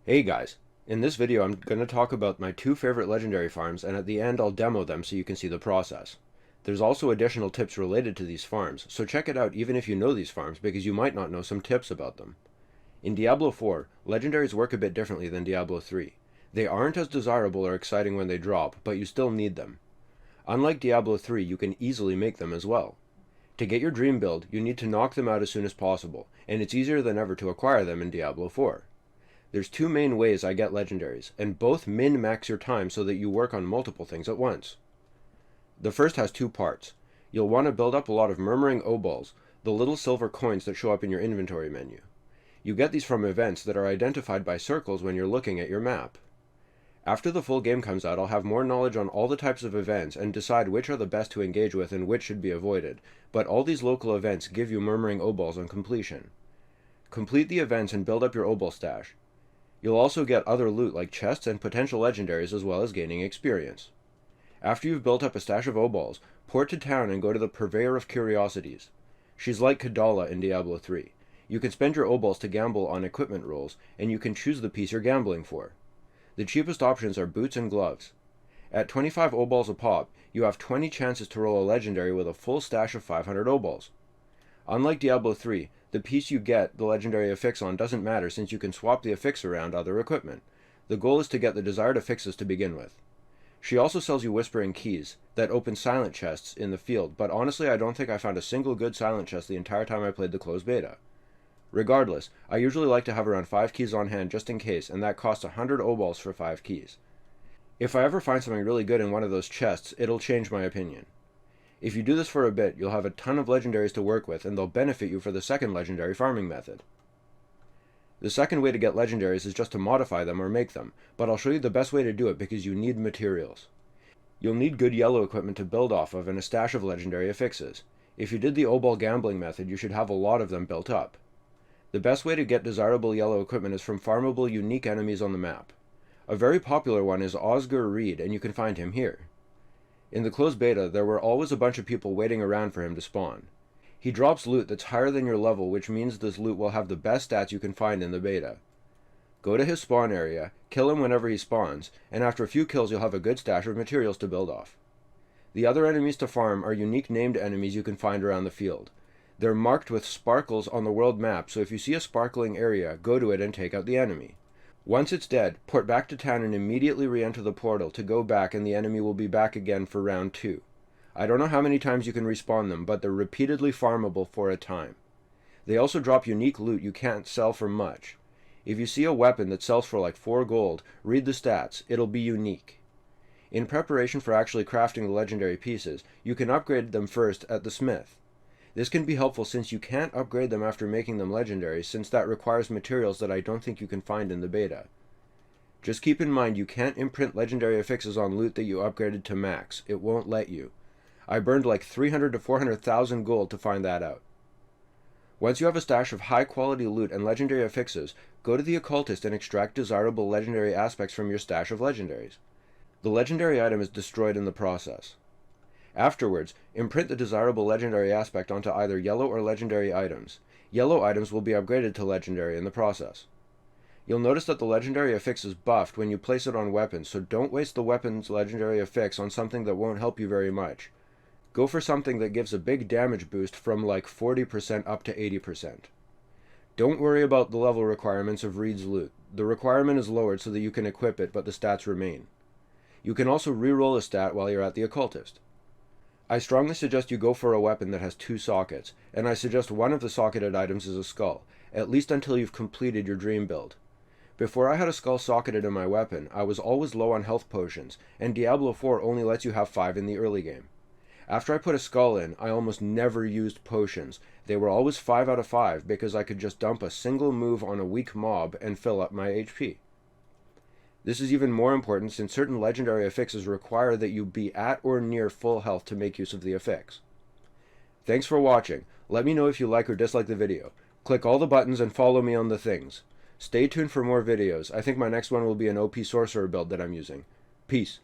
Hey guys, in this video I'm going to talk about my two favorite legendary farms, and at the end I'll demo them so you can see the process. There's also additional tips related to these farms, so check it out even if you know these farms because you might not know some tips about them. In Diablo 4, legendaries work a bit differently than Diablo 3. They aren't as desirable or exciting when they drop, but you still need them. Unlike Diablo 3, you can easily make them as well. To get your dream build, you need to knock them out as soon as possible, and it's easier than ever to acquire them in Diablo 4. There's two main ways I get legendaries, and both min-max your time so that you work on multiple things at once. The first has two parts. You'll want to build up a lot of murmuring Obols, the little silver coins that show up in your inventory menu. You get these from events that are identified by circles when you're looking at your map. After the full game comes out, I'll have more knowledge on all the types of events and decide which are the best to engage with and which should be avoided, but all these local events give you murmuring Obols on completion. Complete the events and build up your Obol stash. You'll also get other loot like chests and potential legendaries as well as gaining experience. After you've built up a stash of Obols, port to town and go to the Purveyor of Curiosities. She's like Kadala in Diablo 3. You can spend your Obols to gamble on equipment rolls, and you can choose the piece you're gambling for. The cheapest options are boots and gloves. At 25 Obols a pop, you have 20 chances to roll a legendary with a full stash of 500 Obols. Unlike Diablo 3, the piece you get the legendary affix on doesn't matter since you can swap the affix around other equipment. The goal is to get the desired affixes to begin with. She also sells you whispering keys that open silent chests in the field, but honestly I don't think I found a single good silent chest the entire time I played the closed beta. Regardless, I usually like to have around 5 keys on hand just in case, and that costs 100 Obols for 5 keys. If I ever find something really good in one of those chests, it'll change my opinion. If you do this for a bit, you'll have a ton of legendaries to work with, and they'll benefit you for the second legendary farming method. The second way to get legendaries is just to modify them or make them, but I'll show you the best way to do it because you need materials. You'll need good yellow equipment to build off of and a stash of legendary affixes. If you did the Obol gambling method, you should have a lot of them built up. The best way to get desirable yellow equipment is from farmable unique enemies on the map. A very popular one is Oscar Reede, and you can find him here. In the closed beta, there were always a bunch of people waiting around for him to spawn. He drops loot that's higher than your level, which means this loot will have the best stats you can find in the beta. Go to his spawn area, kill him whenever he spawns, and after a few kills you'll have a good stash of materials to build off. The other enemies to farm are unique named enemies you can find around the field. They're marked with sparkles on the world map, so if you see a sparkling area, go to it and take out the enemy. Once it's dead, port back to town and immediately re-enter the portal to go back, and the enemy will be back again for round 2. I don't know how many times you can respawn them, but they're repeatedly farmable for a time. They also drop unique loot you can't sell for much. If you see a weapon that sells for like 4 gold, read the stats, it'll be unique. In preparation for actually crafting the legendary pieces, you can upgrade them first at the smith. This can be helpful since you can't upgrade them after making them legendary, since that requires materials that I don't think you can find in the beta. Just keep in mind you can't imprint legendary affixes on loot that you upgraded to max. It won't let you. I burned like 300 to 400,000 gold to find that out. Once you have a stash of high quality loot and legendary affixes, go to the occultist and extract desirable legendary aspects from your stash of legendaries. The legendary item is destroyed in the process. Afterwards, imprint the desirable legendary aspect onto either yellow or legendary items. Yellow items will be upgraded to legendary in the process. You'll notice that the legendary affix is buffed when you place it on weapons, so don't waste the weapon's legendary affix on something that won't help you very much. Go for something that gives a big damage boost from like 40% up to 80%. Don't worry about the level requirements of Reed's loot. The requirement is lowered so that you can equip it, but the stats remain. You can also reroll a stat while you're at the occultist. I strongly suggest you go for a weapon that has 2 sockets, and I suggest one of the socketed items is a skull, at least until you've completed your dream build. Before I had a skull socketed in my weapon, I was always low on health potions, and Diablo 4 only lets you have 5 in the early game. After I put a skull in, I almost never used potions. They were always 5 out of 5 because I could just dump a single move on a weak mob and fill up my HP. This is even more important since certain legendary affixes require that you be at or near full health to make use of the affix. Thanks for watching. Let me know if you like or dislike the video. Click all the buttons and follow me on the things. Stay tuned for more videos. I think my next one will be an OP sorcerer build that I'm using. Peace.